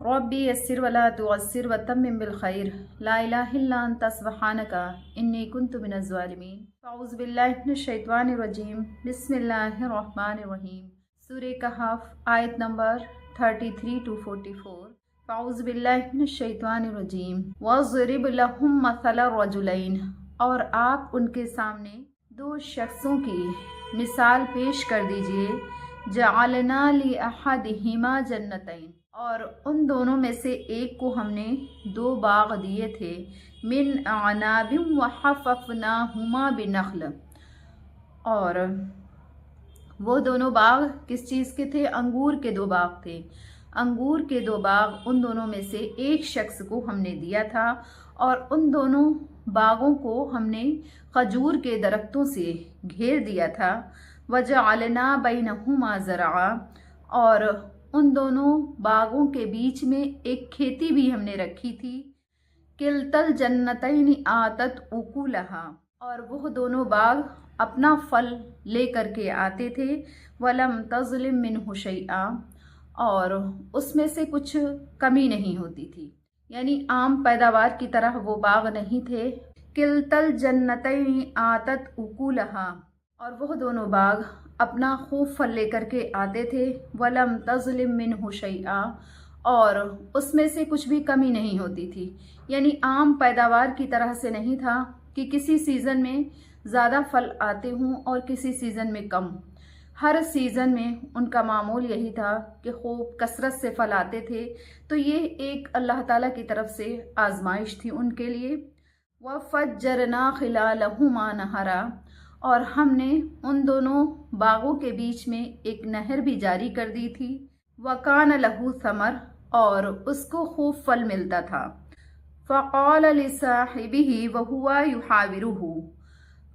रब्बी यस्सिर वला तुअस्सिर वतम्मिम बिल खैर ला इलाहा इल्ला अंता सुब्हानका इन्नी कुन्तु मिनज़ ज़ालिमीन। अऊज़ु बिल्लाहि मिनश शैतानिर रजीम बिस्मिल्लाहिर रहमानिर रहीम। सूरह कहफ आयत नंबर 33 to 44। अऊज़ु बिल्लाहि मिनश शैतानिर रजीम वज़रिब लहुम मसला रजुलैन, और आप उनके सामने दो शख्सों की मिसाल पेश कर दीजिए। जअलना लि अहदिहिमा जन्नतैन, और उन दोनों में से एक को हमने दो बाग दिए थे। मिन अनाबिम व हफ़फ़नाहुमा बिनख्ल, और वो दोनों बाग किस चीज़ के थे? अंगूर के दो बाग थे। अंगूर के दो बाग उन दोनों में से एक शख्स को हमने दिया था, और उन दोनों बागों को हमने खजूर के दरख्तों से घेर दिया था। वजअलना बैनहुमा ज़रआ, और उन दोनों बागों के बीच में एक खेती भी हमने रखी थी। किल्तल जन्नतैन आतत उकुलहा, और वह दोनों बाग अपना फल ले करके आते थे। वलम तज़लिम मिन्हु शैआ, और उसमें से कुछ कमी नहीं होती थी, यानी आम पैदावार की तरह वो बाग नहीं थे। किल्तल जन्नतैन आतत उकुलहा, और वह दोनों बाग अपना खूब फल लेकर के आते थे। वलम तज़लिम मिन्हु शैआ, और उसमें से कुछ भी कमी नहीं होती थी, यानी आम पैदावार की तरह से नहीं था कि किसी सीज़न में ज़्यादा फल आते हों और किसी सीज़न में कम। हर सीज़न में उनका मामूल यही था कि खूब कसरत से फल आते थे। तो ये एक अल्लाह ताला की तरफ से आजमाइश थी उनके लिए। वफ़ज्जरना खिलालहुमा नहरा, और हमने उन दोनों बागों के बीच में एक नहर भी जारी कर दी थी। वकान लहू समर, और उसको खूब फल मिलता था। फ़क़ाल लिसाहिबिही वहुवा युहाविरुहु,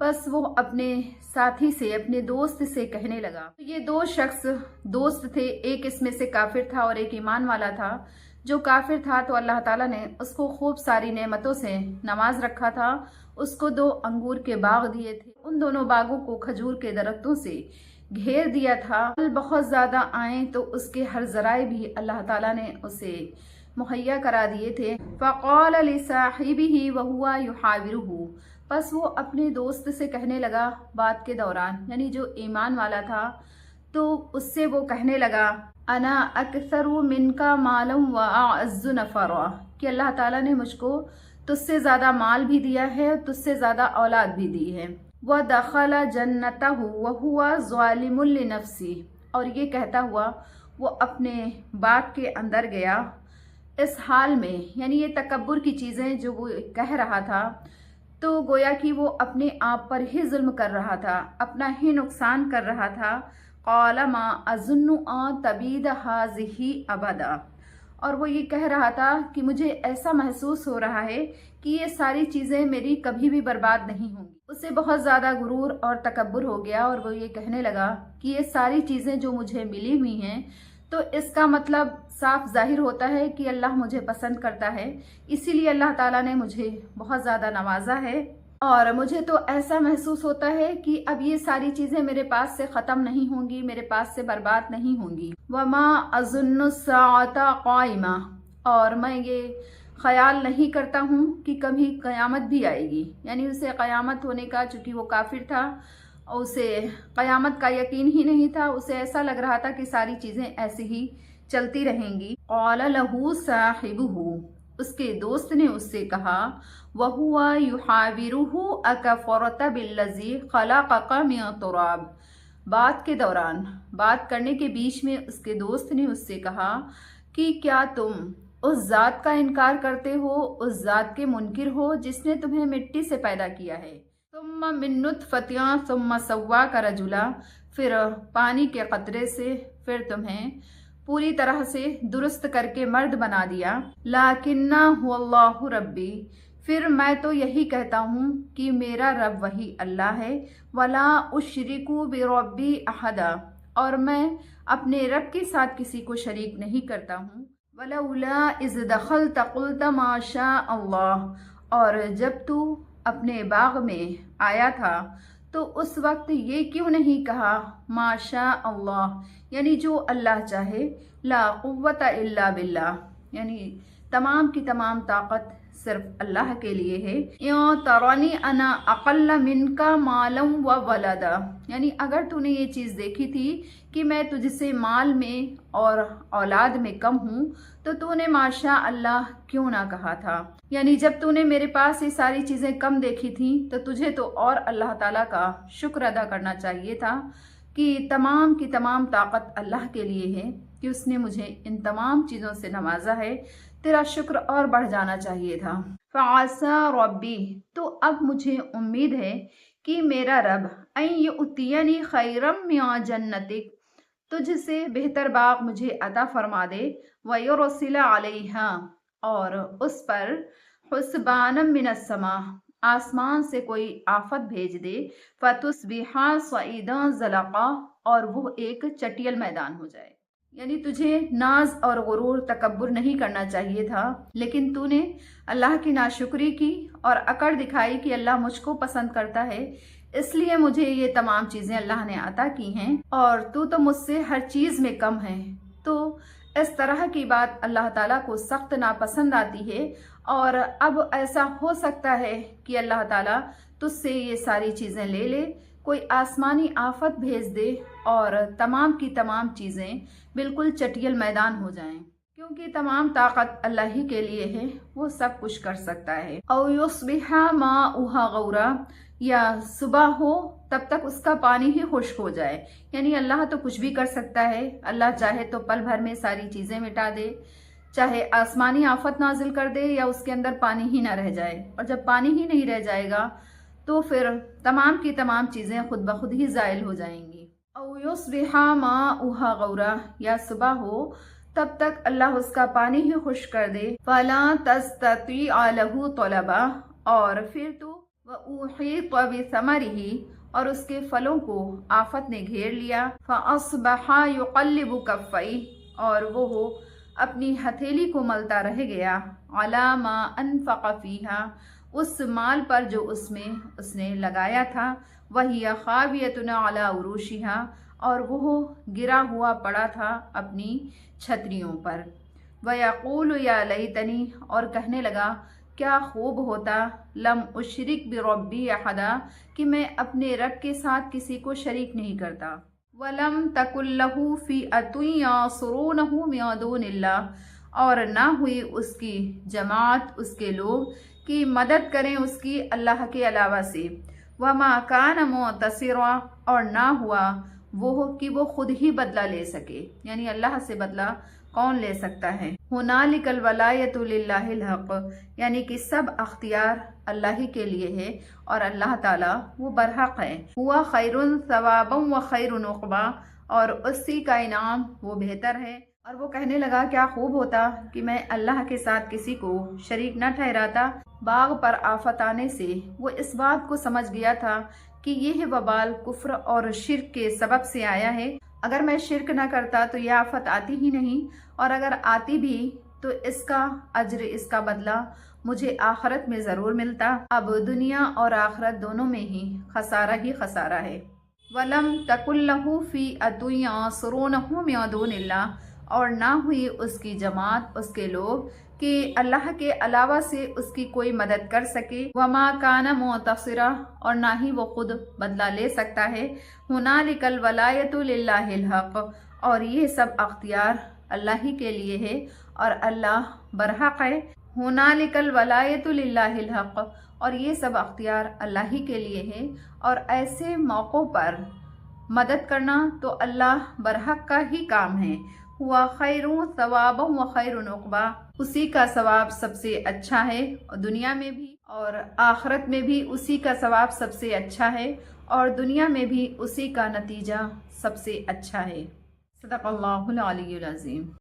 बस वो अपने साथी से, अपने दोस्त से कहने लगा। ये दो शख्स दोस्त थे, एक इसमें से काफिर था और एक ईमान वाला था। जो काफिर था तो अल्लाह ताला ने उसको खूब सारी नेमतों से नवाज रखा था। उसको दो अंगूर के बाग दिए थे, उन दोनों बागों को खजूर के दरख्तों से घेर दिया था। फल बहुत ज़्यादा आए तो उसके हर ज़राए भी अल्लाह ताला ने उसे मुहैया करा दिए थे। फ़क़ाल लिसाहिबिही वहुवा युहाविरुहु, बस वो अपने दोस्त से कहने लगा बात के दौरान, यानी जो ईमान वाला था, तो उससे वो कहने लगा अना अक्सरु मिनका मालम व अअज़्ज़ु नफ़रा, कि अल्लाह ताला ने मुझको तुझसे ज़्यादा माल भी दिया है और तुझसे ज़्यादा औलाद भी दी है। व दखला जन्नतहु व हुवा ज़ालिमुल लिनफ़्सी, और ये कहता हुआ वो अपने बाग के अंदर गया इस हाल में, यानी ये तकब्बुर की चीज़ें जो वो कह रहा था, तो गोया कि वो अपने आप पर ही जुल्म कर रहा था, अपना ही नुकसान कर रहा था। क़ाल मा अज़ुन्नु अन तबीद हाज़िही अबदा, और वो ये कह रहा था कि मुझे ऐसा महसूस हो रहा है कि ये सारी चीज़ें मेरी कभी भी बर्बाद नहीं होंगी। उसे बहुत ज़्यादा गुरूर और तकब्बुर हो गया, और वो ये कहने लगा कि ये सारी चीज़ें जो मुझे मिली हुई हैं, तो इसका मतलब साफ जाहिर होता है कि अल्लाह मुझे पसंद करता है, इसीलिए अल्लाह ताला ने मुझे बहुत ज़्यादा नवाजा है। और मुझे तो ऐसा महसूस होता है कि अब ये सारी चीज़ें मेरे पास से ख़त्म नहीं होंगी, मेरे पास से बर्बाद नहीं होंगी। वमा अज़ुन्नु साअता क़ाइमा, और मैं ये ख़याल नहीं करता हूँ कि कभी क़यामत भी आएगी, यानी उसे क़यामत होने का, चूँकि वो काफिर था, उसे क़यामत का यकीन ही नहीं था। उसे ऐसा लग रहा था कि सारी चीज़ें ऐसी ही चलती रहेंगी। क़ाल लहू साहिबुहु, उसके दोस्त ने उससे कहा वहुवा युहाविरुहु अकफ़रत बिल्लज़ी ख़लक़क मिन तुराब, बात के दौरान, बात करने के बीच में उसके दोस्त ने उससे कहा कि क्या तुम उस ज़ात का इनकार करते हो, उस ज़ात के मुनकिर हो जिसने तुम्हें मिट्टी से पैदा किया है। सुम्मा मिन नुत्फ़तिन सुम्मा सव्वाक रजुला, फिर पानी के कतरे से फिर तुम्हें पूरी तरह से दुरुस्त करके मर्द बना दिया। लाकिन्ना हुवल्लाहु रब्बी, फिर मैं तो यही कहता हूँ कि मेरा रब वही अल्लाह है। वला उश्रिकु बिरब्बी अहदा, और मैं अपने रब के साथ किसी को शरीक नहीं करता हूँ। वलौला इज़ दखलत क़ुल्त मा शा अल्लाह, और जब तू अपने बाग में आया था तो उस वक्त ये क्यों नहीं कहा माशा अल्लाह, यानी जो अल्लाह चाहे, ला कुव्वता इल्ला बिल्लाह, यानी तमाम की तमाम ताकत सिर्फ अल्लाह के लिए है। या तरानी अना अक़ल्ल मिनका मालम व वलदा, यानी अगर तूने ये चीज़ देखी थी कि मैं तुझसे माल में और औलाद में कम हूँ तो तूने माशा अल्लाह क्यों ना कहा था। यानी जब तूने मेरे पास ये सारी चीज़ें कम देखी थी तो तुझे तो और अल्लाह ताला का शुक्र अदा करना चाहिए था कि तमाम की तमाम ताकत अल्लाह के लिए है कि उसने मुझे इन तमाम चीज़ों से नवाजा है, तेरा शुक्र और बढ़ जाना चाहिए था। फ़आसा रब्बी, तो अब मुझे उम्मीद है कि मेरा रब अन युतियनी खैरम मिन जन्नतिक, तुझसे बेहतर बाग मुझे अता फरमा दे, व युरसिला अलैहा, और उस पर हुस्बानम मिनस समा, आसमान से कोई आफत भेज दे, फतुस्बिहा सईदा ज़लक़ा, और वो एक चटियल मैदान हो जाए। यानी तुझे नाज और गुरूर तकब्बुर नहीं करना चाहिए था, लेकिन तूने अल्लाह की नाशुक्री की और अकड़ दिखाई कि अल्लाह मुझको पसंद करता है, इसलिए मुझे ये तमाम चीज़ें अल्लाह ने अता की हैं और तू तो मुझसे हर चीज़ में कम है। तो इस तरह की बात अल्लाह ताला को सख्त नापसंद आती है और अब ऐसा हो सकता है कि अल्लाह ताला तुझसे ये सारी चीज़ें ले ले, कोई आसमानी आफत भेज दे और तमाम की तमाम चीज़ें बिल्कुल चटियल मैदान हो जाएं, क्योंकि तमाम ताकत अल्लाह ही के लिए है, वो सब कुछ कर सकता है। औ युस्बिहा माउहा गौरा, या सुबह हो तब तक उसका पानी ही खुश्क हो जाए। यानी अल्लाह तो कुछ भी कर सकता है, अल्लाह चाहे तो पल भर में सारी चीज़ें मिटा दे, चाहे आसमानी आफत नाजिल कर दे या उसके अंदर पानी ही ना रह जाए, और जब पानी ही नहीं रह जाएगा तो फिर तमाम की तमाम चीज़ें खुद ब खुद ही ज़ाइल हो जाएंगी। औ युस्बिहा माउहा गौरा, या सुबह हो तब तक अल्लाह उसका पानी ही खुश्क कर दे, फला तस्ततीअ लहू तलबा, और फिर तो वउहीत बिसमरिही, और उसके फलों को आफत ने घेर लिया, फअस्बहा युक़ल्लिबु कफ़्फ़ैहि, और वो हो अपनी हथेली को मलता रह गया, अला मा अनफ़क़ फ़ीहा, उस माल पर जो उसमें उसने लगाया था, वही ख़ावियतुन अला उरूशिहा, और वो गिरा हुआ पड़ा था अपनी छतरियों पर। वयक़ूलु या लैतनी, और कहने लगा क्या खूब होता, लम उशरिक बिरब्बी अहदा, कि मैं अपने रब के साथ किसी को शरीक नहीं करता। वलम तकुल्लहु फ़िअतुन यांसुरूनहु मिन दूनिल्लाह, और ना हुई उसकी जमात, उसके लोग की मदद करें उसकी अल्लाह के अलावा से। वमा कान मुतसिरा, और ना हुआ वो कि वो खुद ही बदला ले सके, यानी अल्लाह से बदला कौन ले सकता है। हुनालिकल वलायतु लिल्लाहिल हक़, यानी कि सब अख्तियार अल्लाह ही के लिए है और अल्लाह ताला वो बरहक है। हुआ खैरुन सवाबम व खैरुन उक़बा, और उसी का इनाम वो बेहतर है। और वो कहने लगा क्या खूब होता कि मैं अल्लाह के साथ किसी को शरीक न ठहराता। बाग पर आफत आने से वो इस बात को समझ गया था कि यह वबाल कुफ्र और शिर्क के सबब से आया है। अगर मैं शिर्क न करता तो यह आफत आती ही नहीं, और अगर आती भी तो इसका अज्र, इसका बदला मुझे आखिरत में ज़रूर मिलता। अब दुनिया और आखिरत दोनों में ही खसारा है। वलम तकुल्लहु फ़िअतुन यांसुरूनहु मिन दूनिल्लाह, और ना हुई उसकी जमात, उसके लोग कि अल्लाह के अलावा से उसकी कोई मदद कर सके। वमा काना मुतसिरा, और ना ही वो खुद बदला ले सकता है। हुनालिकल वलायतु लिल्लाहिल हक़, और ये सब अख्तियार अल्लाह ही के लिए है और अल्लाह बरहक है। हुनालिकल वलायतु लिल्लाहिल हक़, और ये सब अख्तियार अल्लाह ही के लिए है, और ऐसे मौक़ों पर मदद करना तो अल्लाह बरहक का ही काम है। हुआ खैरुन सवाबम व खैरुन उक़बा, उसी का सवाब सबसे अच्छा है, और दुनिया में भी और आखिरत में भी उसी का सवाब सबसे अच्छा है, और दुनिया में भी उसी का नतीजा सबसे अच्छा है। सदक़ल्लाहुल अलीयुल अज़ीम।